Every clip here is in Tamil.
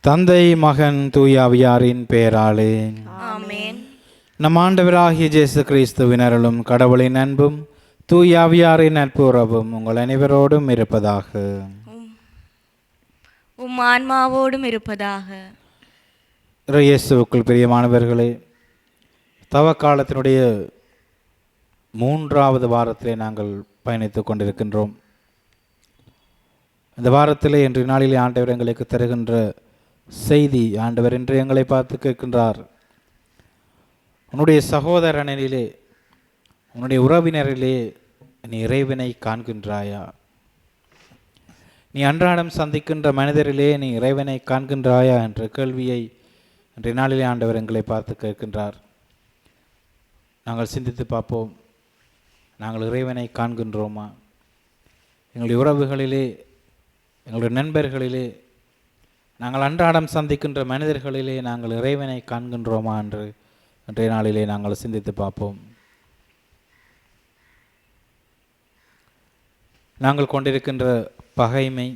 தந்தை மகன் தூயாவியாரின் பெயராலே ஆமென். நம் ஆண்டவராகிய இயேசு கிறிஸ்துவின் அருளும் கடவுளின் அன்பும் தூயாவியாரின் நட்புறவும் உங்கள் அனைவரோடும் இருப்பதாக. ஆன்மாவோடும் இருப்பதாக. இயேசுவுக்குள் பிரியமானவர்களே, தவக்காலத்தினுடைய 3வது வாரத்திலே நாங்கள் பயணித்து கொண்டிருக்கின்றோம். இந்த வாரத்திலே இன்றைய நாளிலே ஆண்டவர் எங்களுக்கு தருகின்ற செய்தி, ஆண்டவர் இன்று எங்களை பார்த்து கேட்கின்றார், உன்னுடைய சகோதரனிலே உன்னுடைய உறவினரிலே நீ இறைவனை காண்கின்றாயா? நீ அன்றாடம் சந்திக்கின்ற மனிதரிலே நீ இறைவனை காண்கின்றாயா என்ற கேள்வியை இன்றைய நாளிலே ஆண்டவர் எங்களை பார்த்து கேட்கின்றார். நாங்கள் சிந்தித்து பார்ப்போம். நாங்கள் இறைவனை காண்கின்றோமா? எங்களுடைய உறவுகளிலே, எங்களுடைய நண்பர்களிலே, நாங்கள் அன்றாடம் சந்திக்கின்ற மனிதர்களிலே நாங்கள் இறைவனை காண்கின்றோமா என்று இன்றைய நாளிலே நாங்கள் சிந்தித்து பார்ப்போம். நாங்கள் கொண்டிருக்கின்ற பகைமை,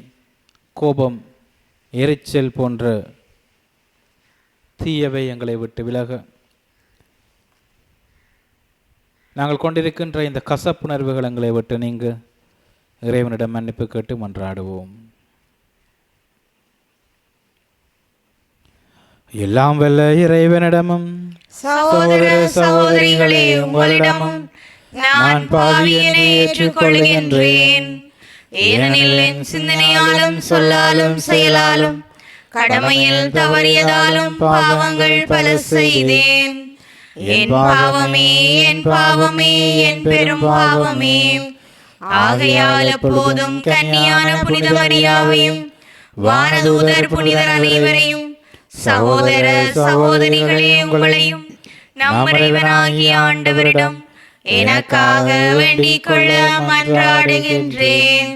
கோபம், எரிச்சல் போன்ற தீயவை எங்களை விட்டு விலக, நாங்கள் கொண்டிருக்கின்ற இந்த கசப்புணர்வுகள் எங்களை விட்டு நீங்க இறைவனிடம் மன்னிப்பு கேட்டு மன்றாடுவோம். எல்லாம் வல்ல இறைவனிடமும் சகோதர சகோதரிகளே, உங்களிடமும் நான் பாவியனை ஏற்றுக்கொள்கின்றேன். ஏனெனில் என் சிந்தனையாலும் சொல்லாலும் செயலாலும் கடமையில் தவறியதாலும் பாவங்கள் பல செய்தேன். என் பாவமே, என் பாவமே, என் பெரும் பாவமே. ஆகையால் எப்போதும் கன்னியான புனித மரியாவையும் வானதூதர் புனிதர் அனைவரையும், சகோதர சகோதரிகளே, உங்களையும் நம் இறைவனாகிய ஆண்டவரிடம் எனக்காக வேண்டிக் கொள்ள மன்றாடுகின்றேன்.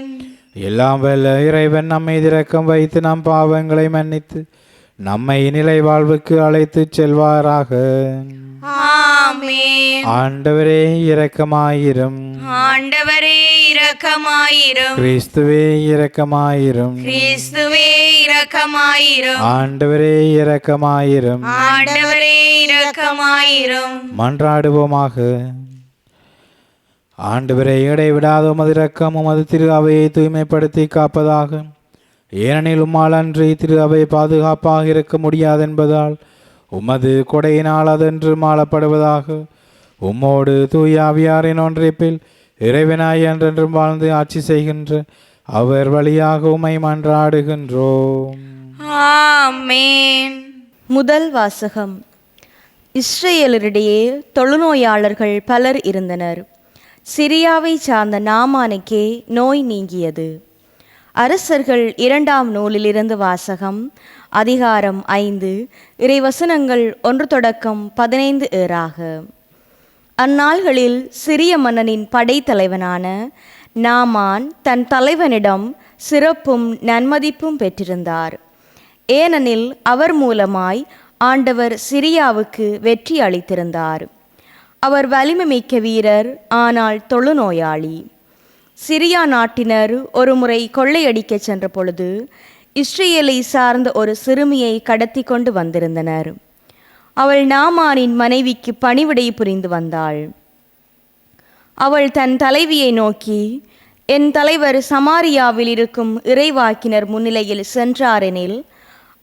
எல்லாம் வல்ல இறைவன் நம்மை இரக்கம் வைத்து நம் பாவங்களை மன்னித்து நம்மை நிலை வாழ்வுக்கு அழைத்து செல்வாராக. ஆமென். ஆண்டவரே இரக்கமாயிரும். ஆண்டவரே இரக்கமாயிரும். கிறிஸ்துவே இரக்கமாயிரும். கிறிஸ்துவே இரக்கமாயிரும். ஆண்டவரே இரக்கமாயிரும். ஆண்டவரே இரக்கமாயிரும். மன்றாடுவோமாக. ஆண்டவரே, இடைவிடாத உமது இரக்கம் உமது திரு அவையை தூய்மைப்படுத்தி காப்பதாக. ஏனெனில் உம்மால் அன்றி திரு அவை பாதுகாப்பாக இருக்க முடியாது என்பதால் உமது கொடையினால் அதென்று மாளப்படுவதாக. உம்மோடு தூயாவியாரின் ஒன்றிப்பில் இறைவனாய் என்றென்றும் வாழ்ந்து ஆட்சி செய்கின்ற அவர் வழியாக உம்மை மன்றாடுகின்றோம். ஆமென். முதல் வாசகம். இஸ்ரேலரிடையே தொழுநோயாளர்கள் பலர் இருந்தனர். சிரியாவை சார்ந்த நாமானுக்கே நோய் நீங்கியது. அரசர்கள் 2ஆம் நூலிலிருந்து வாசகம். அதிகாரம் 5, இறைவசனங்கள் 1 தொடக்கம் 15 ஏறாக. அந்நாள்களில் சிரிய மன்னனின் படைத்தலைவனான நாமான் தன் தலைவனிடம் சிறப்பும் நன்மதிப்பும் பெற்றிருந்தார். ஏனெனில் அவர் மூலமாய் ஆண்டவர் சிரியாவுக்கு வெற்றி அளித்திருந்தார். அவர் வலிமை மிக்க வீரர், ஆனால் தொழுநோயாளி. சிரியா நாட்டினர் ஒரு முறை கொள்ளையடிக்க சென்ற பொழுது இஸ்ரேலை சார்ந்த ஒரு சிறுமியை கடத்தி கொண்டு வந்திருந்தனர். அவள் நாமானின் மனைவிக்கு பணிவிடை புரிந்து வந்தாள். அவள் தன் தலைவியை நோக்கி, என் தலைவர் சமாரியாவில் இருக்கும் இறைவாக்கினர் முன்னிலையில் சென்றாரெனில்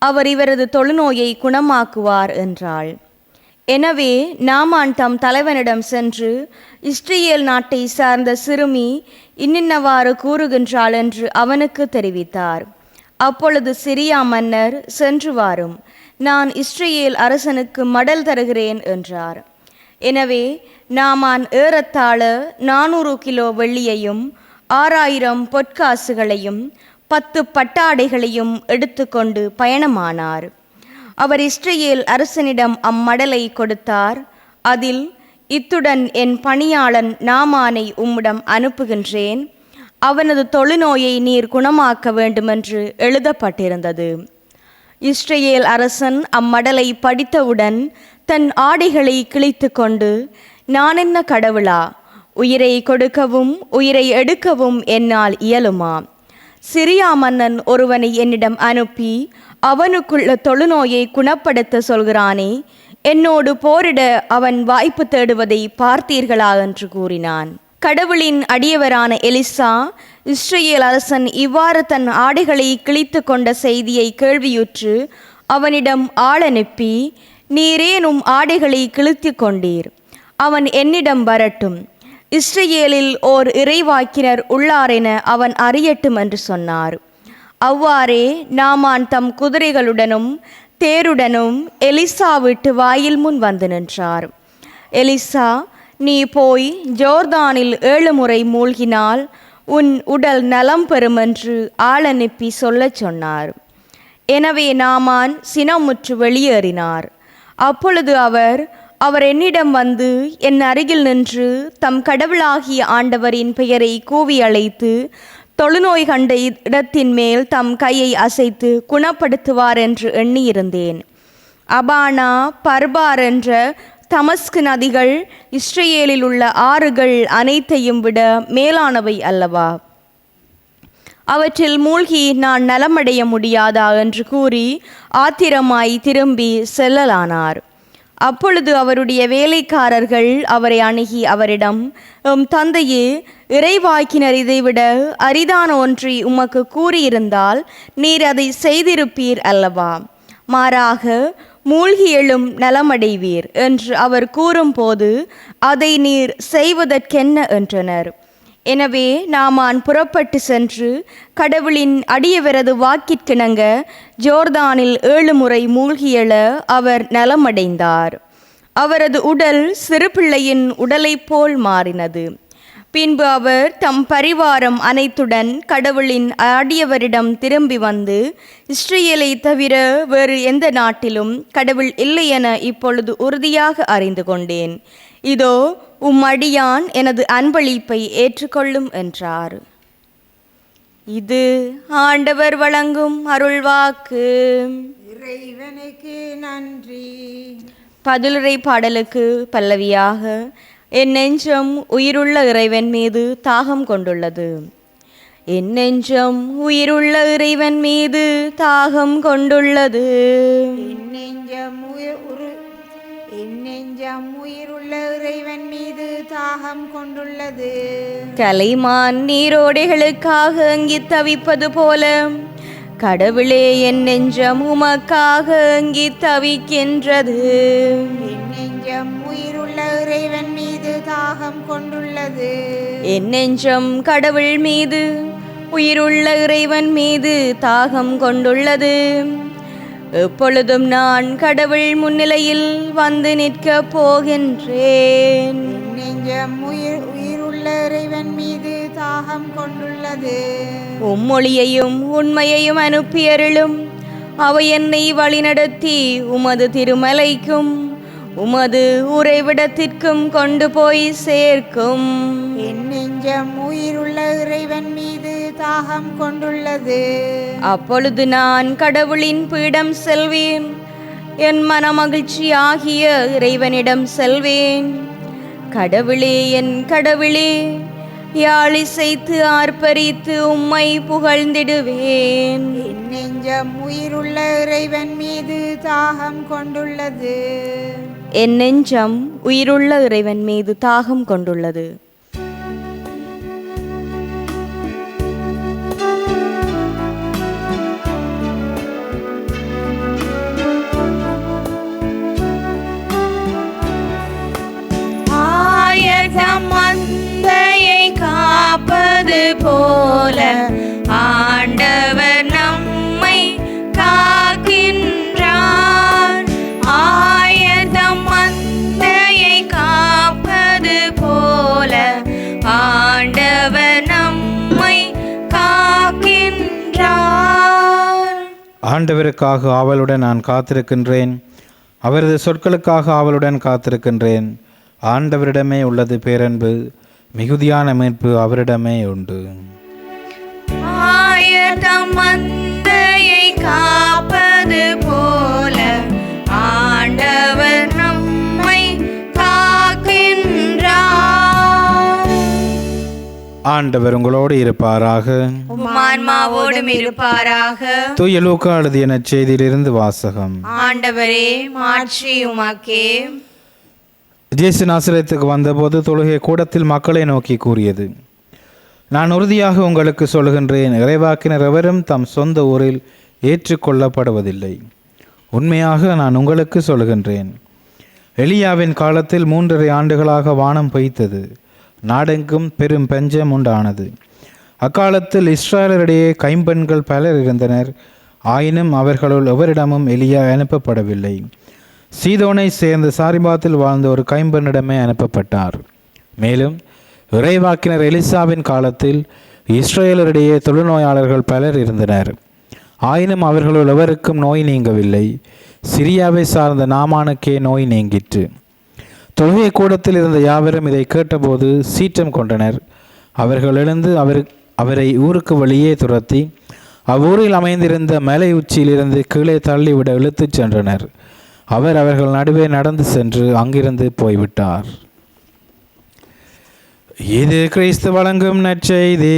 அவர் இவரது தொழுநோயை குணமாக்குவார் என்றாள். எனவே நாமான் தம் தலைவனிடம் சென்று, இஸ்ரேல் நாட்டை சார்ந்த சிறுமி இன்னின்னவாறு கூறுகின்றாள் என்று அவனுக்கு தெரிவித்தார். அப்பொழுது சிரியா மன்னர், சென்று வாரும், நான் இஸ்ரேல் அரசனுக்கு மடல் தருகிறேன் என்றார். எனவே நாமான் ஏறத்தாழ 400 கிலோ வெள்ளியையும் 6000 பொற்காசுகளையும் 10 பட்டாடைகளையும் எடுத்துக்கொண்டு பயணமானார். அவர் இஸ்ரேல் அரசனிடம் அம்மடலை கொடுத்தார். அதில், இத்துடன் என் பணியாளன் நாமானை உம்மிடம் அனுப்புகின்றேன். அவனது தொழுநோயை நீர் குணமாக்க வேண்டுமென்று எழுதப்பட்டிருந்தது. இஸ்ரேல் அரசன் அம்மடலை படித்தவுடன் தன் ஆடைகளை கிழித்து கொண்டு, நான் என்ன கடவுளா? உயிரை கொடுக்கவும் உயிரை எடுக்கவும் என்னால் இயலுமா? சிரியா மன்னன் ஒருவனை என்னிடம் அனுப்பி அவனுக்குள்ள தொழுநோயை குணப்படுத்த சொல்கிறானே, என்னோடு போரிட அவன் வாய்ப்பு தேடுவதை பார்த்தீர்களா என்று கூறினான். கடவுளின் அடியவரான எலிசா இஸ்ரேல் அரசன் இவ்வாறு தன் ஆடைகளை கிழித்து கொண்ட செய்தியை கேள்வியுற்று அவனிடம் ஆள் அனுப்பி, நீரேனும் ஆடைகளை கிழித்து கொண்டீர், அவன் என்னிடம் வரட்டும், இஸ்ரேலில் ஓர் இறைவாக்கினர் உள்ளாரென அவன் அறியட்டும் என்று சொன்னார். அவ்வாறே நாமான் தம் குதிரைகளுடனும் தேருடனும் எலிசா வீட்டு வாயில் முன் வந்து நின்றார். எலிசா, நீ போய் ஜோர்தானில் 7 முறை மூழ்கினால் உன் உடல் நலம் பெறும் என்று ஆள் அனுப்பி சொல்லச் சொன்னார். எனவே நாமான் சினமுற்று வெளியேறினார். அப்பொழுது அவர் என்னிடம் வந்து என் அருகில் நின்று தம் கடவுளாகிய ஆண்டவரின் பெயரை கூவி அழைத்து தொழுநோய் கண்ட இடத்தின் மேல் தம் கையை அசைத்து குணப்படுத்துவார் என்று எண்ணியிருந்தேன். அபானா, பர்பார் என்ற தமஸ்கு நதிகள் இஸ்ரேலில் உள்ள ஆறுகள் அனைத்தையும் விட மேலானவை அல்லவா? அவற்றில் மூழ்கி நான் நலமடைய முடியாதா என்று கூறி ஆத்திரமாய் திரும்பி செல்லலானார். அப்பொழுது அவருடைய வேலைக்காரர்கள் அவரை அணுகி அவரிடம், தந்தையே, இறைவாக்கினர் இதைவிட அரிதான ஒன்றை உமக்கு கூறியிருந்தால் நீர் அதை செய்திருப்பீர் அல்லவா? மாறாக மூழ்கி எழும் நலமடைவீர் என்று அவர் கூறும்போது அதை நீர் செய்வதற்கென்ன என்றனர். எனவே நாமான் புறப்பட்டு சென்று கடவுளின் அடியவரது வாக்கிற்கிணங்க ஜோர்தானில் 7 முறை மூழ்கியெழ அவர் நலமடைந்தார். அவரது உடல் சிறு பிள்ளையின் உடலைப் போல் மாறினது. பின்பு அவர் தம் பரிவாரம் அனைத்துடன் கடவுளின் அடியவரிடம் திரும்பி வந்து, இஸ்ரேலை தவிர வேறு எந்த நாட்டிலும் கடவுள் இல்லை என இப்பொழுது உறுதியாக அறிந்து கொண்டேன். இதோ அடியான் எனது அன்பளிப்பை ஏற்றுக்கொள்ளும் என்றார். இது ஆண்டவர் வழங்கும் அருள்வாக்கு. இறைவனுக்கு நன்றி. பதிலுரை பாடலுக்கு பல்லவியாக, என் நெஞ்சம் உயிருள்ள இறைவன் மீது தாகம் கொண்டுள்ளது. என் நெஞ்சம் உயிருள்ள இறைவன் மீது தாகம் கொண்டுள்ளது. என் நெஞ்சம் உயிருள்ள இறைவன் மீது தாகம் கொண்டுள்ளது. கலைமான் நீரோடைகளுக்காக அங்கித் தவிப்பது போல கடவுளே, என் நெஞ்சம் உமக்காக அங்கித் தவிக்கின்றது. என் நெஞ்சம் உயிருள்ள இறைவன் மீது தாகம் கொண்டுள்ளது. என் நெஞ்சம் கடவுள் மீது, உயிருள்ள இறைவன் மீது தாகம் கொண்டுள்ளது. எப்பொழுதும் நான் கடவுள் முன்னிலையில் வந்து நிற்கப் போகின்றேன். என் நெஞ்சம் உயிருள்ள இறைவன் மீது தாகம் கொண்டுள்ளது. உம்மொழியையும் உண்மையையும் அனுப்பியருளும். அவை என்னை வழிநடத்தி உமது திருமலைக்கும் உமது உறைவிடத்திற்கும் கொண்டு போய் சேர்க்கும். என் நெஞ்சம் உயிருள்ள இறைவன் மீது தாகம் கொண்டுள்ளது. அப்பொழுது நான் கடவுளின் பீடம் செல்வேன், என் மனமகிழ்ச்சி ஆகிய இறைவனிடம் செல்வேன். கடவுளே, என் கடவுளே, யாழிசைத்து ஆர்ப்பரித்து உம்மை புகழ்ந்திடுவேன். என் நெஞ்சம் உயிருள்ள இறைவன் மீது தாகம் கொண்டுள்ளது. என் நெஞ்சம் உயிருள்ள இறைவன் மீது தாகம் கொண்டுள்ளது. ஆயர்தம் மந்தையை காப்பது போல ஆண்டவர் நம்மை காக்கின்றார். ஆயர்தம் மந்தையை காப்பது போல ஆண்டவர் நம்மை காக்கின்றார். ஆண்டவருக்காக ஆவலுடன் நான் காத்திருக்கின்றேன், அவரது சொற்களுக்காக ஆவலுடன் காத்திருக்கின்றேன். ஆண்டவரிடமே உள்ளது பேரன்பு, மிகுதியான மீட்பு அவரிடமே உண்டு. ஆயர்தம் மந்தையை காப்பது போல ஆண்டவர் நம்மை காக்கின்றார். ஆண்டவர் உங்களோடு இருப்பாராக. உம்மான்மாவோடும் இருப்பாராக. தூய லூக்கா எழுதிய நற்செய்தியிலிருந்து வாசகம். ஆண்டவரே, மாட்சி உமக்கே. இயேசு நாசரேத்துக்கு வந்தபோது தொழுகை கூடத்தில் மக்களை நோக்கி கூறியது, நான் உறுதியாக உங்களுக்கு சொல்கின்றேன், இறைவாக்கினர் எவரும் தம் சொந்த ஊரில் ஏற்றுக்கொள்ளப்படுவதில்லை. உண்மையாக நான் உங்களுக்கு சொல்கின்றேன், எலியாவின் காலத்தில் 3.5 ஆண்டுகளாக வானம் பொய்த்தது, நாடெங்கும் பெரும் பஞ்சம் உண்டானது. அக்காலத்தில் இஸ்ராயலரிடையே கைம்பெண்கள் பலர் இருந்தனர். ஆயினும் அவர்களுள் எவரிடமும் எலியா அனுப்பப்படவில்லை. சீதோனை சேர்ந்த சாரிபாத்தில் வாழ்ந்த ஒரு கைம்பெண்ணிடமே அனுப்பப்பட்டார். மேலும் இறைவாக்கினர் எலிசாவின் காலத்தில் இஸ்ரேலரிடையே தொழுநோயாளர்கள் பலர் இருந்தனர். ஆயினும் அவர்களுள் எவருக்கும் நோய் நீங்கவில்லை. சிரியாவை சார்ந்த நாமானுக்கே நோய் நீங்கிற்று. தொழுகை கூடத்தில் இருந்த யாவரும் இதை கேட்டபோது சீற்றம் கொண்டனர். அவர்கள் எழுந்து அவரை ஊருக்கு வெளியே துரத்தி அவ்வூரில் அமைந்திருந்த மலை உச்சியிலிருந்து கீழே தள்ளிவிட இழுத்துச் சென்றனர். அவர்கள் நடுவே நடந்து சென்று அங்கிருந்து போய்விட்டார். இது கிறிஸ்து வழங்கும் நற்செய்தி.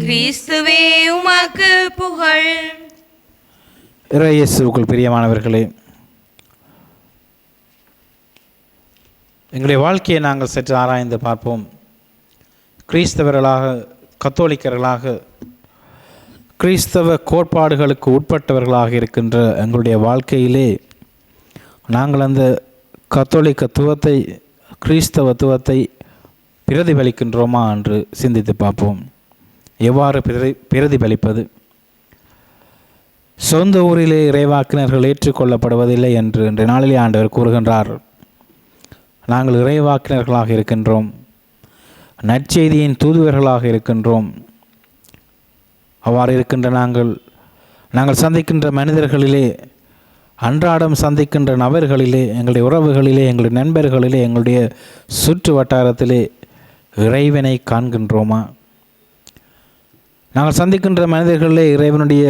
கிறிஸ்துவே உமக்கு புகழ். இயேசுவுக்குள் பிரியமானவர்களே, எங்களுடைய வாழ்க்கையை நாங்கள் சற்று ஆராய்ந்து பார்ப்போம். கிறிஸ்தவர்களாக, கத்தோலிக்கர்களாக, கிறிஸ்தவ கோட்பாடுகளுக்கு உட்பட்டவர்களாக இருக்கின்ற எங்களுடைய வாழ்க்கையிலே நாங்கள் அந்த கத்தோலிக்கத்துவத்தை, கிறிஸ்தவத்துவத்தை பிரதிபலிக்கின்றோமா என்று சிந்தித்து பார்ப்போம். எவ்வாறு பிரதிபலிப்பது? சொந்த ஊரிலே இறைவாக்கினர்கள் ஏற்றுக்கொள்ளப்படுவதில்லை என்று இன்றைய நாளிலே ஆண்டவர் கூறுகின்றார். நாங்கள் இறைவாக்கினர்களாக இருக்கின்றோம், நற்செய்தியின் தூதுவர்களாக இருக்கின்றோம். அவ்வாறு இருக்கின்ற நாங்கள் சந்திக்கின்ற மனிதர்களிலே, அன்றாடம் சந்திக்கின்ற நபர்களிலே, எங்களுடைய உறவுகளிலே, எங்களுடைய நண்பர்களிலே, எங்களுடைய சுற்று வட்டாரத்திலே இறைவனை காண்கின்றோமா? நாங்கள் சந்திக்கின்ற மனிதர்களிலே இறைவனுடைய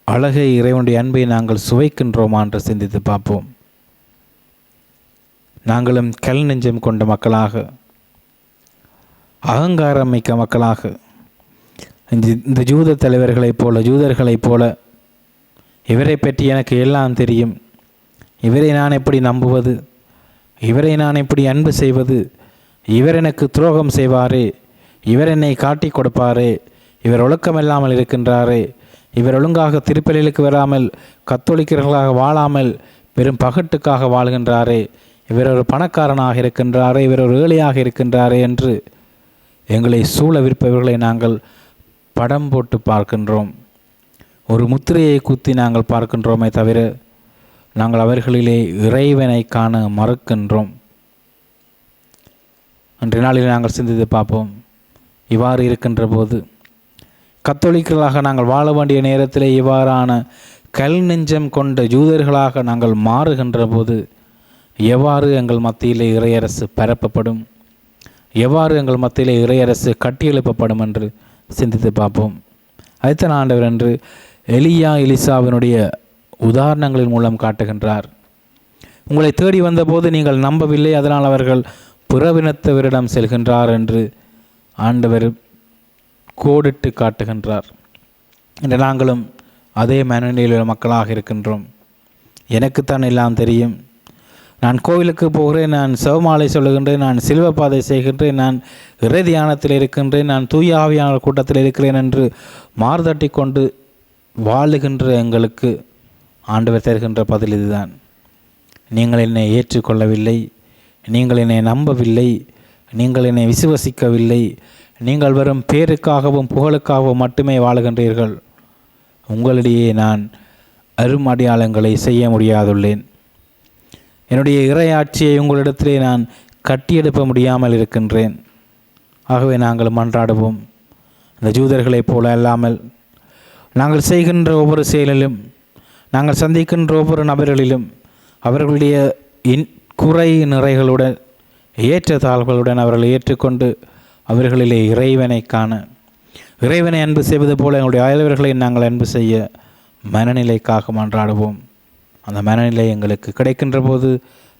அழகை, இறைவனுடைய அன்பை நாங்கள் சுவைக்கின்றோமா என்று சிந்தித்து பார்ப்போம். நாங்களும் கல் நெஞ்சம் கொண்ட மக்களாக, அகங்காரம் மிக்க மக்களாக, இந்த ஜூத தலைவர்களைப் போல, ஜூதர்களைப் போல, இவரை பற்றி எனக்கு எல்லாம் தெரியும், இவரை நான் எப்படி நம்புவது, இவரை நான் எப்படி அன்பு செய்வது, இவர் எனக்கு துரோகம் செய்வாரே, இவர் என்னை காட்டி கொடுப்பாரே, இவர் ஒழுக்கமில்லாமல் இருக்கின்றாரே, இவர் ஒழுங்காக திருப்பலிகளுக்கு வராமல் கத்தோலிக்கர்களாக வாழாமல் வெறும் பகட்டுக்காக வாழ்கின்றாரே, இவர் ஒரு பணக்காரனாக இருக்கின்றாரே, இவர் ஒரு ஏழையாக இருக்கின்றாரே என்று எங்களை சூழவிருப்பவர்களை நாங்கள் படம் போட்டு பார்க்கின்றோம். ஒரு முத்திரையை குத்தி நாங்கள் பார்க்கின்றோமே தவிர நாங்கள் அவர்களிலே இறைவனை காண மறுக்கின்றோம். அன்றைய நாளில் நாங்கள் சிந்தித்து பார்ப்போம். இவ்வாறு இருக்கின்ற போது கத்தோலிக்கர்களாக நாங்கள் வாழ வேண்டிய நேரத்தில் இவ்வாறான கல் நெஞ்சம் கொண்ட ஜூதர்களாக நாங்கள் மாறுகின்ற போது எவ்வாறு எங்கள் மத்தியிலே இறையரசு பரப்பப்படும், எவ்வாறு எங்கள் மத்தியிலே இறையரசு கட்டியெழுப்பப்படும் என்று சிந்தித்து பார்ப்போம். அதைத்தான் ஆண்டவர் என்று எலியா, எலிசாவினுடைய உதாரணங்களின் மூலம் காட்டுகின்றார். உங்களை தேடி வந்தபோது நீங்கள் நம்பவில்லை, அதனால் அவர்கள் புறவினத்தவரிடம் செல்கின்றார் என்று ஆண்டவர் கோடிட்டு காட்டுகின்றார். இன்று நாங்களும் அதே மனநிலையில் உள்ள மக்களாக இருக்கின்றோம். எனக்குத்தான் எல்லாம் தெரியும், நான் கோவிலுக்கு போகிறேன், நான் செவமாலை சொல்லுகின்றேன், நான் சிலுவப்பாதை செய்கின்றேன், நான் இறை தியானத்தில் இருக்கின்றேன், நான் தூய ஆவியானவர் கூட்டத்தில் இருக்கிறேன் என்று மார்தட்டி கொண்டு வாழுகின்ற எங்களுக்கு ஆண்டவர் தருகின்ற பதில் இதுதான். நீங்கள் என்னை ஏற்றுக்கொள்ளவில்லை, நீங்கள் என்னை நம்பவில்லை, நீங்கள் என்னை விசுவசிக்கவில்லை, நீங்கள் வெறும் பேருக்காகவும் புகழுக்காகவும் மட்டுமே வாழுகின்றீர்கள். உங்களிடையே நான் அருமடையாளங்களை செய்ய முடியாதுள்ளேன். என்னுடைய இறையாட்சியை உங்களிடத்திலே நான் கட்டியெழுப்ப முடியாமல் இருக்கின்றேன். ஆகவே நாங்கள் மன்றாடுவோம். இந்த ஜூதர்களைப் போல அல்லாமல் நாங்கள் செய்கின்ற ஒவ்வொரு செயலிலும், நாங்கள் சந்திக்கின்ற ஒவ்வொரு நபர்களிலும் அவர்களுடைய குறை நிறைகளுடன், ஏற்றத்தாழ்வுகளுடன் அவர்களை ஏற்றுக்கொண்டு அவர்களிலே இறைவனை காண, இறைவனை அன்பு செய்வது போல எங்களுடைய அயல்வர்களை நாங்கள் அன்பு செய்ய மனநிலைக்காக மன்றாடுவோம். அந்த மனநிலை எங்களுக்கு கிடைக்கின்ற போது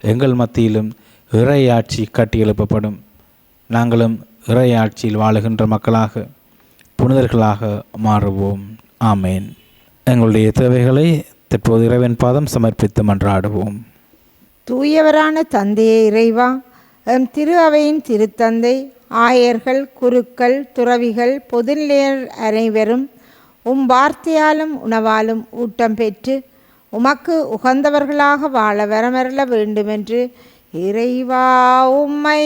எங்கள் மத்தியிலும் இறை ஆட்சி கட்டி எழுப்பப்படும். நாங்களும் இறையாட்சியில் வாழுகின்ற மக்களாக புனிதர்களாக மாறுவோம். ஆமேன். எங்களுடைய தேவைகளை தற்போது இறைவன் பாதம் சமர்ப்பித்து மன்றாடுவோம். தூயவரான தந்தையே இறைவா, எம் திரு அவையின் திருத்தந்தை, ஆயர்கள், குருக்கள், துறவிகள், பொதுநிலையர் அனைவரும் உம் வார்த்தையாலும் உணவாலும் ஊட்டம் பெற்று உமக்கு உகந்தவர்களாக வாழ வரமருள வேண்டுமென்று இறைவா உம்மை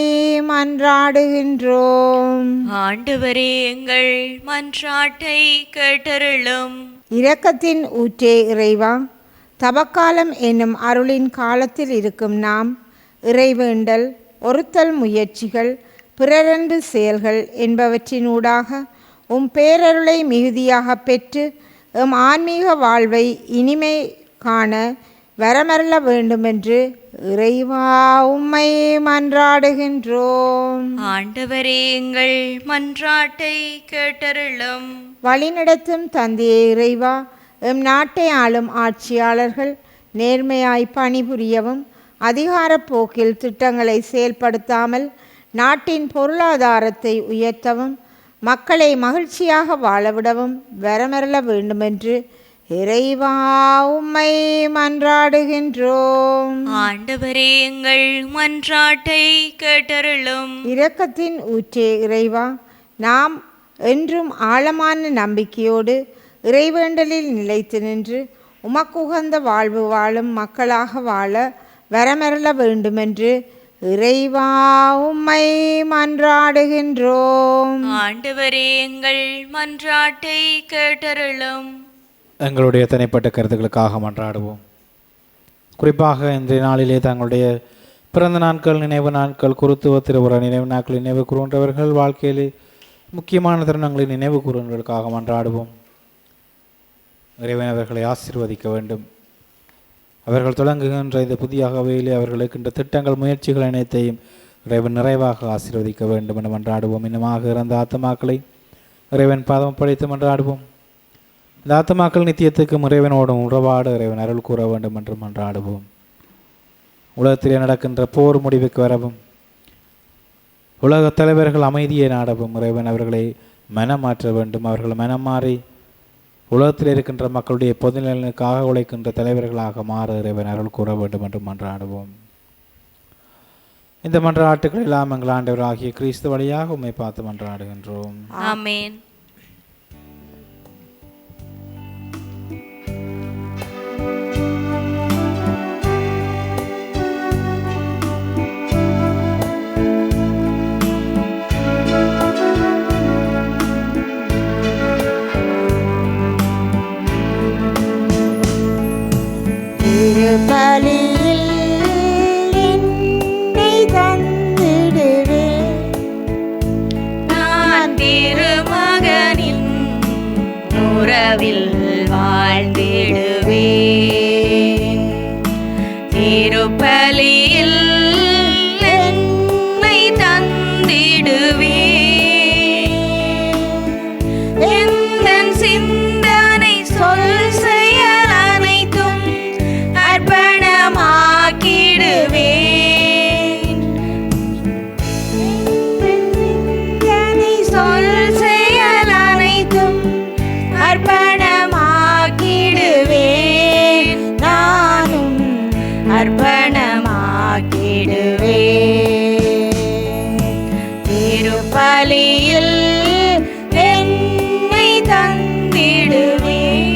மன்றாடுகின்றோம். ஆண்டவரே, எங்கள் மன்றாட்டை கேட்டருளும். இரக்கத்தின் ஊற்றே இறைவா, தவக்காலம் என்னும் அருளின் காலத்தில் இருக்கும் நாம் இறைவேண்டல், ஒருத்தல் முயற்சிகள், பிறரன்பு செயல்கள் என்பவற்றினூடாக உம் பேரருளை மிகுதியாக பெற்று எம் ஆன்மீக வாழ்வை இனிமை காண வரமருள வேண்டுமென்று இறைவா உம்மை மன்றாடுகின்றோம். ஆண்டவரே, எங்கள் மன்றாட்டை கேட்டருளும். வழிநடத்தும் தந்தையே இறைவா, எம் நாட்டை ஆளும் ஆட்சியாளர்கள் நேர்மையாய் பணிபுரியவும் அதிகார போக்கில் திட்டங்களை செயல்படுத்தாமல் நாட்டின் பொருளாதாரத்தை உயர்த்தவும் மக்களை மகிழ்ச்சியாக வாழவிடவும் வரமருள வேண்டுமென்று இறைவா உம்மை மன்றாடுகின்றோம். ஆண்டவரே, எங்கள் மன்றாட்டை கேட்டருளும். இரக்கத்தின் ஊற்றே இறைவா, நாம் என்றும் ஆழமான நம்பிக்கையோடு இறைவேண்டலில் நிலைத்து நின்று உமக்குகந்த வாழ்வு வாழும் மக்களாக வாழ வரமருள வேண்டுமென்று இறைவா உம்மை மன்றாடுகின்றோம். ஆண்டவரே, எங்கள் மன்றாட்டை கேட்டருளும். எங்களுடைய தனிப்பட்ட கருத்துக்களுக்காக மன்றாடுவோம். குறிப்பாக இன்றைய நாளிலே தங்களுடைய பிறந்த நாட்கள், நினைவு நாட்கள், குருத்துவ திருவுர நினைவு நாட்கள் நினைவு கூறுகின்றவர்கள் வாழ்க்கையிலே முக்கியமான தருணங்களை நினைவு கூறுவதற்காக மன்றாடுவோம். இறைவன் அவர்களை ஆசீர்வதிக்க வேண்டும். அவர்கள் தொடங்குகின்ற இந்த புதிய அவையிலே அவர்களுக்கு இந்த திட்டங்கள், முயற்சிகள் அனைத்தையும் இறைவன் நிறைவாக ஆசீர்வதிக்க வேண்டும் என மன்றாடுவோம். இன்னமாக இறந்த ஆத்மாக்களை இறைவன் பாதம் படைத்து மன்றாடுவோம். இந்த ஆத்மாக்கள் நித்தியத்துக்கு இறைவனோடும் உறவாடு இறைவன் அருள் கூற வேண்டும் என்று மன்றாடுவோம். உலகத்திலே நடக்கின்ற போர் முடிவுக்கு வரவும், உலகத் தலைவர்கள் அமைதியை நாடவும் இறைவன் அவர்களை மனமாற்ற வேண்டும். அவர்கள் மனம் மாறி உலகத்தில் இருக்கின்ற மக்களுடைய பொதுநலனுக்காக உழைக்கின்ற தலைவர்களாக மாற இறைவன் அருள் கூற வேண்டும் என்று மன்றாடுவோம். இந்த மன்றாட்டுகள் எல்லாம் எங்கள் ஆண்டவர் ஆகிய கிறிஸ்து வழியாக உம்மை பார்த்து மன்றாடுகின்றோம். ஆமென். திருப்பலியில் என்னை தந்திடுவேன், நான் திருமகனின் உறவில் வாழ்ந்திடுவேன். திருப்பலியில் என்னை தந்திடுவேன். எந்தன் சிந்தனை சொல் செயல் அனைத்தும் அர்ப்பணமாக்கிடுவேன். சிந்தனை சொல் செயல் அனைத்தும் அர்ப்பணமாக்கிடுவேன். நானும் அர்ப்பணமாக்கிடுவேன். திருப்பலியில் என்னை தந்திடுவேன்.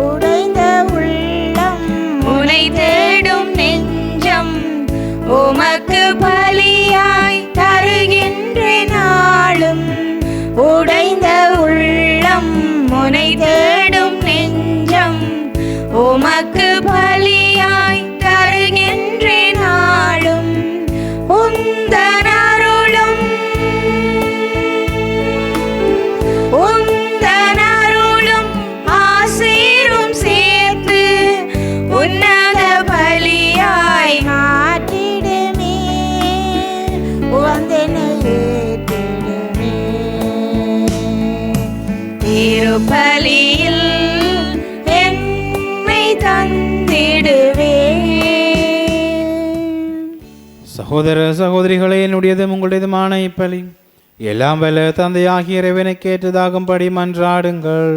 உடைந்த உள்ளம் உனை தேடும் நெஞ்சம் உமக்கு பலியாய் தருகின்ற நாளும். உடைந்த உள்ளம் உனை தேடும் நெஞ்சம் உமக்கு பலியாய் தருகின்ற நாளும். உந்தன் அருளும் உந்தன் அருளும் ஆசீரும் சேர்த்து உன்னத பலியாய் மாற்றிடுமே, உவந்தனை ஏற்றிடுமே. திருப்பலியில் என்னை தந்திடுவேன். சகோதர சகோதரிகளே, என்னுடையதும் உங்களுடையதுமான இப்பலி எல்லாம் வல்ல தந்தையாகிய இறைவனை கேட்டதாகும்படி மன்றாடுங்கள்.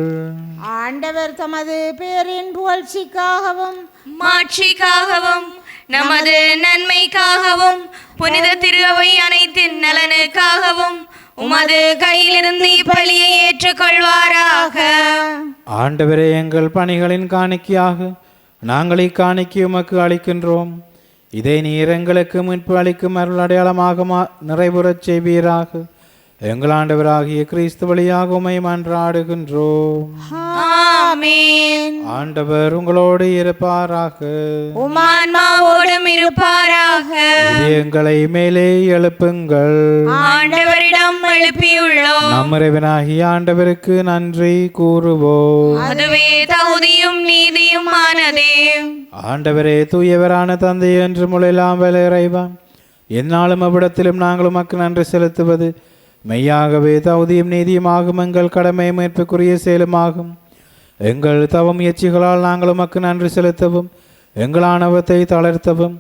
ஆண்டவர் தமது பேரின் புகழ்ச்சிக்காகவும் மாட்சிக்காகவும் நமது நன்மைக்காகவும் புனித திரு அவை அனைத்தின் நலனுக்காகவும் உமது கையிலிருந்து இப்பலியை ஏற்றுக்கொள்வாராக. ஆண்டவரே, எங்கள் பணிகளின் காணிக்கையாக நாங்கள் இக்காணிக்கை உமக்கு அளிக்கின்றோம். இதை நீர் எங்களுக்கு மீட்பு அளிக்கும் அருள் அடையாளமாக நிறைவுறச் செய்வீராக. எங்கள் ஆண்டவராகிய கிறிஸ்து வழியாக உம்மை மன்றாடுகின்றோம். ஆமென். ஆண்டவர் உங்களோடு இருப்பாராக. உமான்மாவோடும் இருப்பாராக. எங்களை மேலே எழுப்புங்கள். ஆண்டவரிடம் எழுப்பியுள்ளோம். நம் இறைவனாகிய ஆண்டவருக்கு நன்றி கூறுவோம். அதுவே தகுதியும் நீதியுமானதே. ஆண்டவரே, தூயவரான தந்தை என்று முளையெல்லாம் வேலை இறைவா, எந்நாளும் அவ்விடத்திலும் நாங்கள் உமக்கு நன்றி செலுத்துவது மெய்யாகவே தகுதியும் நீதியுமாகும். எங்கள் கடமை மீட்புக்குரிய செயலுமாகும். எங்கள் தவ முயற்சிகளால் நாங்கள் உமக்கு நன்றி செலுத்தவும், எங்கள் ஆணவத்தை தளர்த்தவும்,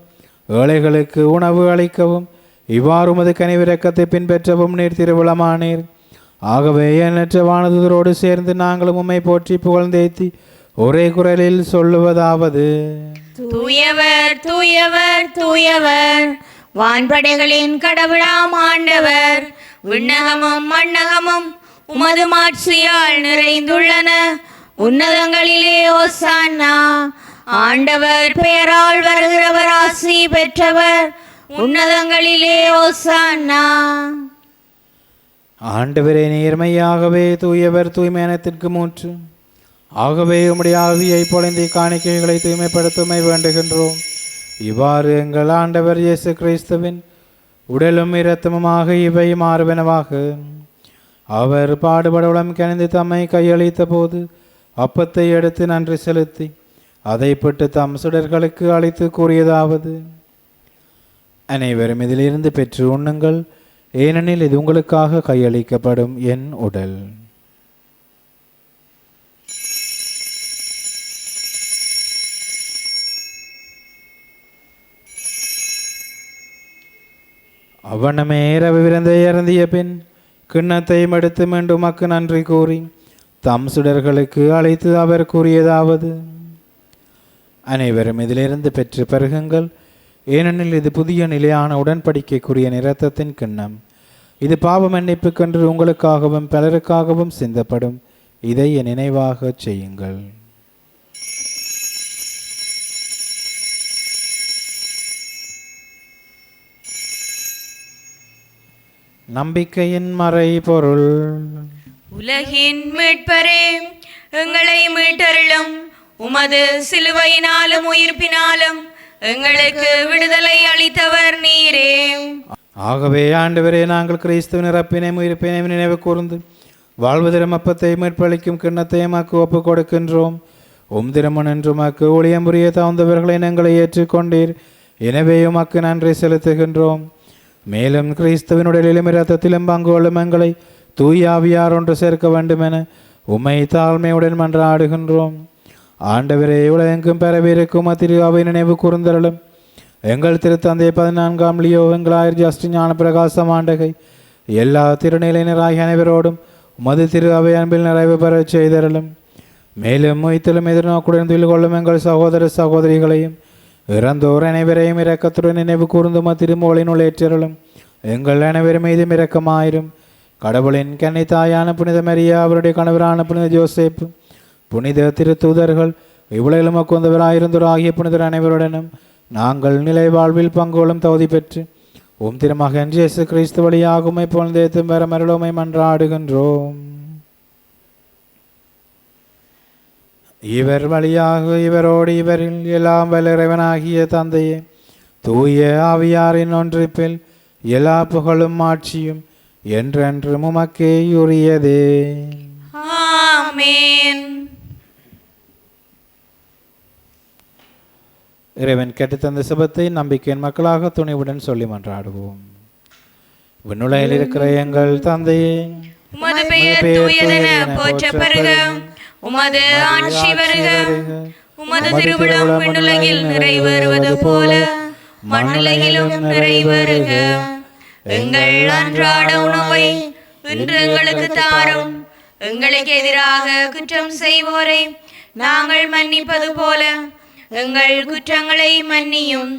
ஏழைகளுக்கு உணவு அளிக்கவும், இவ்வாறு உமது கனிவிரக்கத்தை பின்பற்றவும் நீர் திருவிழமானீர். ஆகவே எண்ணற்ற வானதூதரோடு சேர்ந்து நாங்களும் உம்மை போற்றி புகழ்ந்தேத்தி ஒரே குரலில் சொல்லுவதாவது: தூயவர் தூயவர் தூயவர், வான்படைகளின் கடவுளாம் ஆண்டவர். விண்ணகமும் மண்ணகமும் உமது மாட்சியால் நிறைந்துள்ளன. உன்னதங்களிலே ஓசானா. ஆண்டவர் பெயரால் வருகிறவர் ஆசி பெற்றவர். உன்னதங்களிலே ஓசானா. ஆண்டவரே, நேர்மையாகவே தூயவர், தூய்மையானத்திற்கு மூன்று. ஆகவே உம்முடைய ஆவியை பொழிந்து காணிக்கைகளை தூய்மைப்படுத்துமை வேண்டுகின்றோம். இவ்வாறு எங்கள் ஆண்டவர் இயேசு கிறிஸ்துவின் உடலும் இரத்தமுமாக இவை மாறுவனவாக. அவர் பாடுபடவுளம் கணிந்து தம்மை கையளித்த போது அப்பத்தை எடுத்து நன்றி செலுத்தி அதை பெற்று தம் சுடர்களுக்கு அளித்து கூறியதாவது: அனைவரும் இதிலிருந்து பெற்று உண்ணுங்கள், ஏனெனில் இது உங்களுக்காக கையளிக்கப்படும் என் உடல். அவனமே இரவு விருந்தை அருந்திய பின் கிண்ணத்தையும் எடுத்து மீண்டும் உமக்கு நன்றி கூறி தம் சுடர்களுக்கு அழைத்து அவர் கூறியதாவது: அனைவரும் இதிலிருந்து பெற்று பருகுங்கள், ஏனெனில் இது புதிய நிலையான உடன்படிக்கைக்குரிய இரத்தத்தின் கிண்ணம். இது பாவ மன்னிப்புக்கென்று உங்களுக்காகவும் பலருக்காகவும் சிந்தப்படும். இதை என் நினைவாக செய்யுங்கள். நம்பிக்கையின் மறை பொருள். உலகின் மீட்பரே, எங்களை மீட்டருளும். உமது சிலுவையினாலும் உயிர்ப்பினாலும் எங்களுக்கு விடுதலை அளித்தவர் நீரே. ஆகவே ஆண்டவரே, நாங்கள் கிறிஸ்துவின் இறப்பினையும் உயிர்ப்பினையும் நினைவு கூர்ந்து வாழ்வதரும் அப்பத்தை மீட்பளிக்கும் கிண்ணத்தையும் அக்கு ஒப்புக் கொடுக்கின்றோம். திருமண் என்று உமக்கு ஊழியம் புரிய தகுந்தவர்களை எங்களை ஏற்றுக்கொண்டீர். எனவே உமக்கு நன்றி செலுத்துகின்றோம். மேலும் கிறிஸ்துவின் உடலிலும் இரத்தத்திலும் பங்கு கொள்ளும் எங்களை தூய ஆவியார் ஒன்று சேர்க்க வேண்டுமென உம்மை தாழ்மையுடன் மன்றாடுகின்றோம். ஆண்டவரே, உலகெங்கும் பரவியிருக்கும் திரு அவை நினைவு கூர்ந்தருளும். எங்கள் திருத்தந்தை 14ஆம் லியோ, எங்கள் ஆயர் ஜஸ்டின் ஞான பிரகாசம் ஆண்டகை, எல்லா திருநிலையினராகிய அனைவரோடும் உமது திரு அவை அன்பில் நிறைவு பெறச் செய்தருளும். மேலும் மொய்த்திலும் எதிர்நோக்குடன் துயில் கொள்ளும் எங்கள் சகோதர சகோதரிகளையும் இறந்தோர் அனைவரையும் இரக்கத்துடன் நினைவு கூர்ந்து திருமோளினுள் ஏற்றருளும். எங்கள் அனைவரும் மீதும் இரக்கமாயிரும். கடவுளின் கன்னை தாயான புனித மரியா, அவருடைய கணவரான புனித ஜோசேப்பு, புனித திருத்தூதர்கள், இவ்வுலகிலும் கொண்டவராயிருந்தோர் ஆகிய புனிதர் அனைவருடனும் நாங்கள் நிலை வாழ்வில் பங்குகளும் தகுதி பெற்று திருமகன் இயேசு கிறிஸ்து வழியாக உம்மை புகழ்ந்தேத்தும் வர மருளுமை மன்றாடுகின்றோம். இவர் வழியாக இவரோடு இவரில் எல்லாம் வல்ல இறைவனாகிய தந்தையே, தூய ஆவியாரின் ஒன்றிப்பில் எல்லா புகழும் ஆட்சியும் என்றென்றும் உமக்கே உரியதே. ஆமென். இறைவன் கேட்டுத்தந்த சுபத்தை நம்பிக்கையின் மக்களாக துணிவுடன் சொல்லி மன்றாடுவோம். விண்ணுலகில் இருக்கிற எங்கள் தந்தையே, உமது பெயர் தூயதென போற்றப் பெறுக. உமது ஆட்சி வருக. உமது திருவிழம் விண்ணுலகில் நிறைவேறுவது போல மண்ணுலகிலும் நிறைவேறுக. எங்கள் அன்றாட உணவை இன்று எங்களுக்கு தாரும். எங்களுக்கு எதிராக குற்றம் செய்வோரை நாங்கள் மன்னிப்பது போல எங்கள் குற்றங்களை மன்னியும்.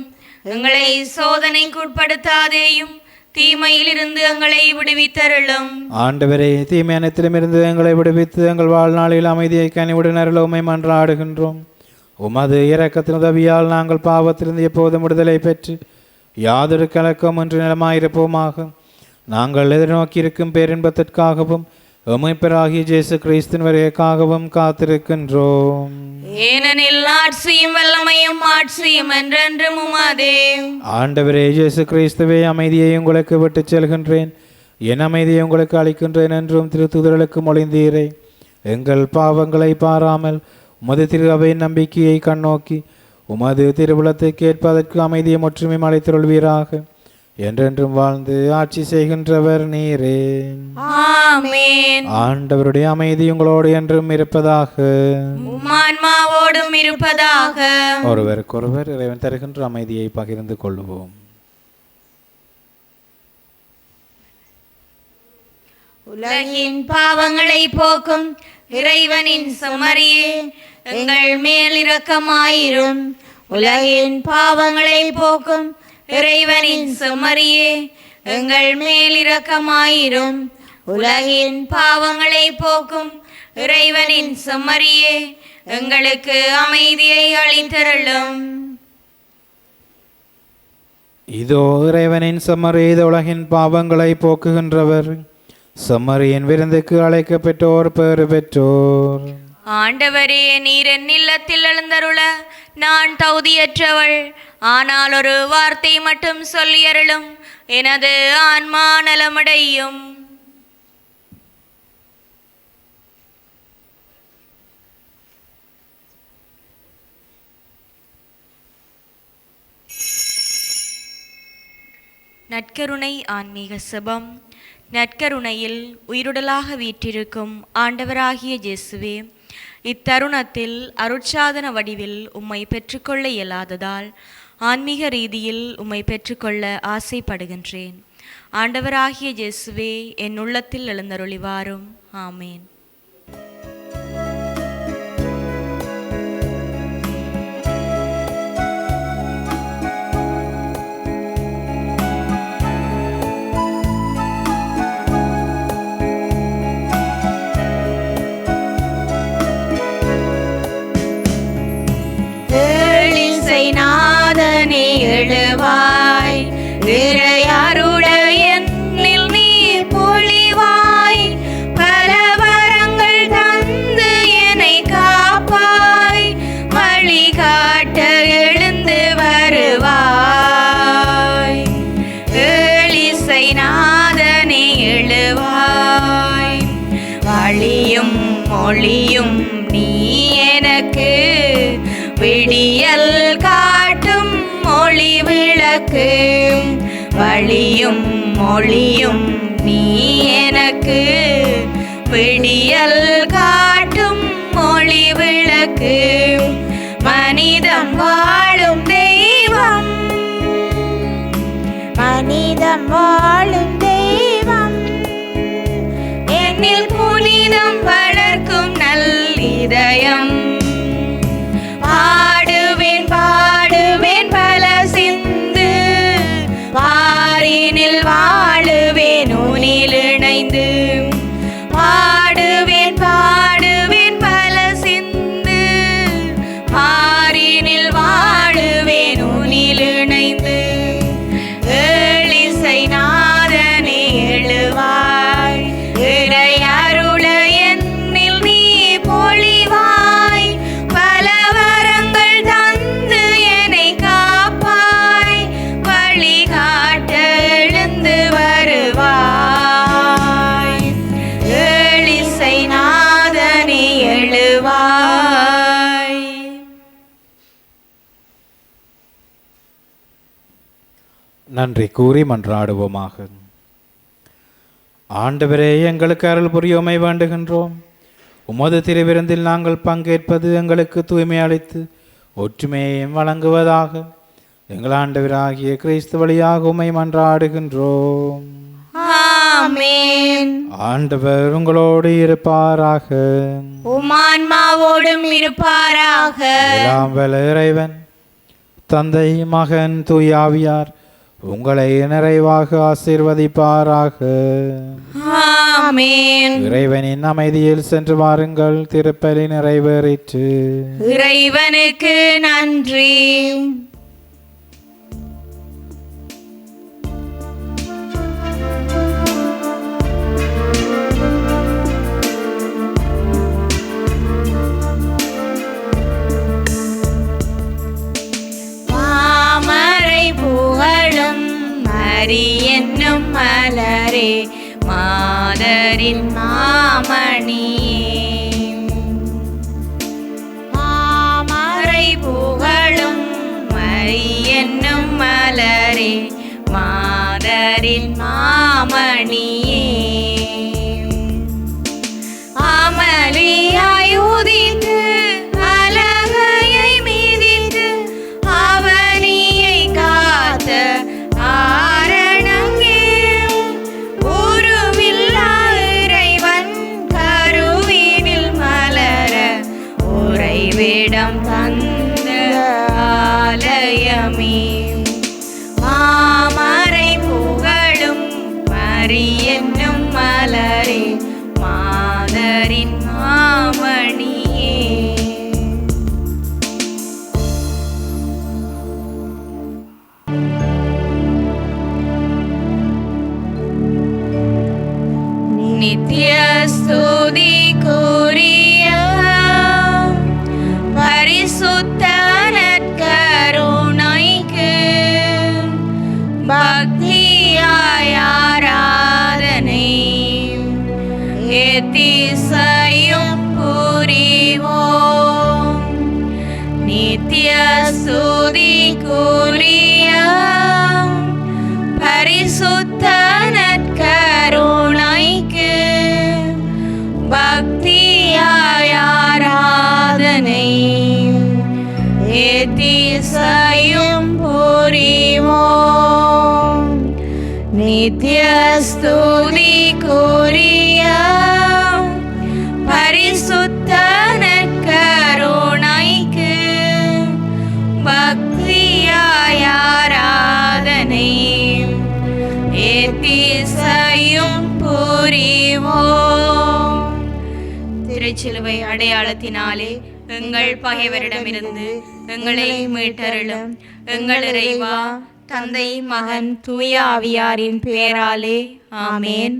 எங்களை சோதனைக்கு உட்படுத்தாதேயும், தீமையிலிருந்து எங்களை விடுவித்தருளும். ஆண்டவரே, தீமை அனைத்திலும் இருந்து எங்களை விடுவித்து எங்கள் வாழ்நாளில் அமைதியை கனிவுடன் அருளுமை மன்றாடுகின்றோம். உமது இரக்கத்தின் உதவியால் நாங்கள் பாவத்திலிருந்து எப்போதும் விடுதலை பெற்று யாதொரு கலக்கம் என்று நிலமாயிருப்போமாக. நாங்கள் எதிர்நோக்கியிருக்கும் பேரின்பத்திற்காகவும் எமைப்பராகிய இயேசு கிறிஸ்துவின் வருகைக்காகவும் காத்திருக்கின்றோம். ஏனெனில் ஆட்சியும் வல்லமையும் ஆட்சியும் என்றென்றும் உமதே. ஆண்டவரே இயேசு கிறிஸ்துவே, அமைதியை உங்களுக்கு விட்டுச் செல்கின்றேன், என் அமைதியை உங்களுக்கு அளிக்கின்றேன் என்றும் திருத்தூதர்களுக்கு மொழிந்தீரே. எங்கள் பாவங்களை பாராமல் உமது திரு அவையின் நம்பிக்கையை கண்ணோக்கி உமது திருவுளத்தை கேட்பதற்கு அமைதியை முற்றுமையும் அளித்தருள்வீராக. என்றென்றும் வாழ்ந்து ஆட்சி செய்கின்றவர் நீரே. ஆமென். ஆண்டவருடைய அமைதி உங்களோடு என்றும் இருப்பதாக. உம்மான்மாவோடும் இருப்பதாக. ஒருவருக்கொருவர் இறைவன் தருகின்ற அமைதியை பகிர்ந்து கொள்வோம். உலகின் பாவங்களை போக்கும் இறைவனின் செம்மறியே, எங்கள் மேல் இரக்கமாயிரும். உலகின் பாவங்களை போக்கும் இறைவனின் செம்மறியே, எங்கள் மேல் இரக்கமாயிரும். உலகின் பாவங்களை போக்கும் இறைவனின் செம்மறியே, எங்களுக்கு அமைதியை அளித்தருளும். இதோ இறைவனின் செம்மறி, உலகின் பாவங்களை போக்குகின்றவர். செம்மறியின் விருந்துக்கு அழைக்கப்பெற்றோர் பேறு பெற்றோர். ஆண்டவரே, நீர் என் இல்லத்தில் எழுந்தருள நான் தகுதியற்றவள். ஆனால் ஒரு வார்த்தை மட்டும் சொல்லியருளும், எனது ஆன்மா நலமடையும். நற்கருணை ஆன்மீக செபம். நற்கருணையில் உயிருடலாக வீற்றிருக்கும் ஆண்டவராகிய இயேசுவே, இத்தருணத்தில் அருட்சாதன வடிவில் உம்மை பெற்றுக்கொள்ள இயலாததால் ஆன்மீக ரீதியில் உம்மை பெற்றுக்கொள்ள ஆசைப்படுகின்றேன். ஆண்டவராகிய இயேசுவே, என் உள்ளத்தில் எழுந்தருளிவாரும். ஆமேன். நாதனே எழுவாய், இறையாருடையனில் நீ பொழிவாய். பல வரங்கள் தந்து என்னை காப்பாய், வழிகாட்ட எழுந்து வருவாய். ஏழிசை நாதனே எழுவாய், வழியும் மொழியும் நீ எனக்கு, விடியல் காட்டும் மொழி விளக்கு. வழியும் மொழியும் நீ எனக்கு, விடியல் காட்டும் மொழி விளக்கு. மனிதம் வாழும் தெய்வம், மனிதம் வாழும் தெய்வம், என்னில் புனிதம் வளர்க்கும் நல் இதயம். பாடுவேன் பாடுவேன் பல சிந்து, பாரினில் வாழுவேன் உனில் இணைந்து. பாடுவேன் பாடுவேன் பல சிந்து, பாரினில் வாழுவேன் உனில் இணைந்து. ஏழிசை நாதனே எழுவாய், இறையருளையனில் நீ பொழிவாய். பல வரங்கள் தந்து என்னை காப்பாய், வழிகாட்ட எழுந்து வருவாய். ஏழிசை நாதனே எழுவாய். நன்றி கூறி மன்றாடுவோமாக. ஆண்டவரே, எங்களுக்கு அருள் புரியோமை வேண்டுகின்றோம். உமது திருவிருந்தில் நாங்கள் பங்கேற்பது எங்களுக்கு தூய்மை அளித்து ஒற்றுமையையும் வழங்குவதாக. எங்கள் ஆண்டவராகிய கிறிஸ்து வழியாக உம்மை மன்றாடுகின்றோம். ஆமென். ஆண்டவர் உங்களோடு இருப்பாராக. உமான்மாவோடும் இருப்பாராக. எல்லாம் வல்ல இறைவன் தந்தை மகன் தூயாவியார் உங்களை நிறைவாக ஆசீர்வதிப்பாராக. ஆமென். இறைவனின் அமைதியில் சென்று வாருங்கள். திருப்பலி நிறைவேறிற்று. இறைவனுக்கு நன்றி. மாமரை புகழும் மரி என்னும் மலரே மாதரின் மாமணியே. மாமரை புகழும் மரி என்னும் மலரே மாதரின் மாமணியே. அமளியாய் உதித்து அலகையை மிதித்து அவனியை காத்த ஆரணங்கே. உருவில்லா இறைவன் கருவினில் மலர உறைவிடம் தந்த ஆலயமே. மாமரை புகழும் மரி என்னும் மலரே மாதரின் மாமணியே. நித்ய ஸ்துதிக்குரிய பரிசுத்த நற்கருணைக்கு பக்தியாய் ஆராதனை எத்திசையும் புரிவோம். நித்ய ஸ்துதிக்குரிய பரிசுத்த நற்கருணைக்கு பக்தியாய் ஆராதனை எத்திசையும் புரிவோம். நித்ய ஸ்துதிக்குரிய பரிசுத்த நற்கருணைக்கு பக்தியாய் ஆராதனை எத்திசையும் புரிவோம். திருச்சிலுவை அடையாளத்தினாலே எங்கள் பகைவரிடமிருந்து எங்களை மீட்டருளும். எங்கள் இறைவா, தந்தை மகன் தூய ஆவியாரின் பெயராலே ஆமென்.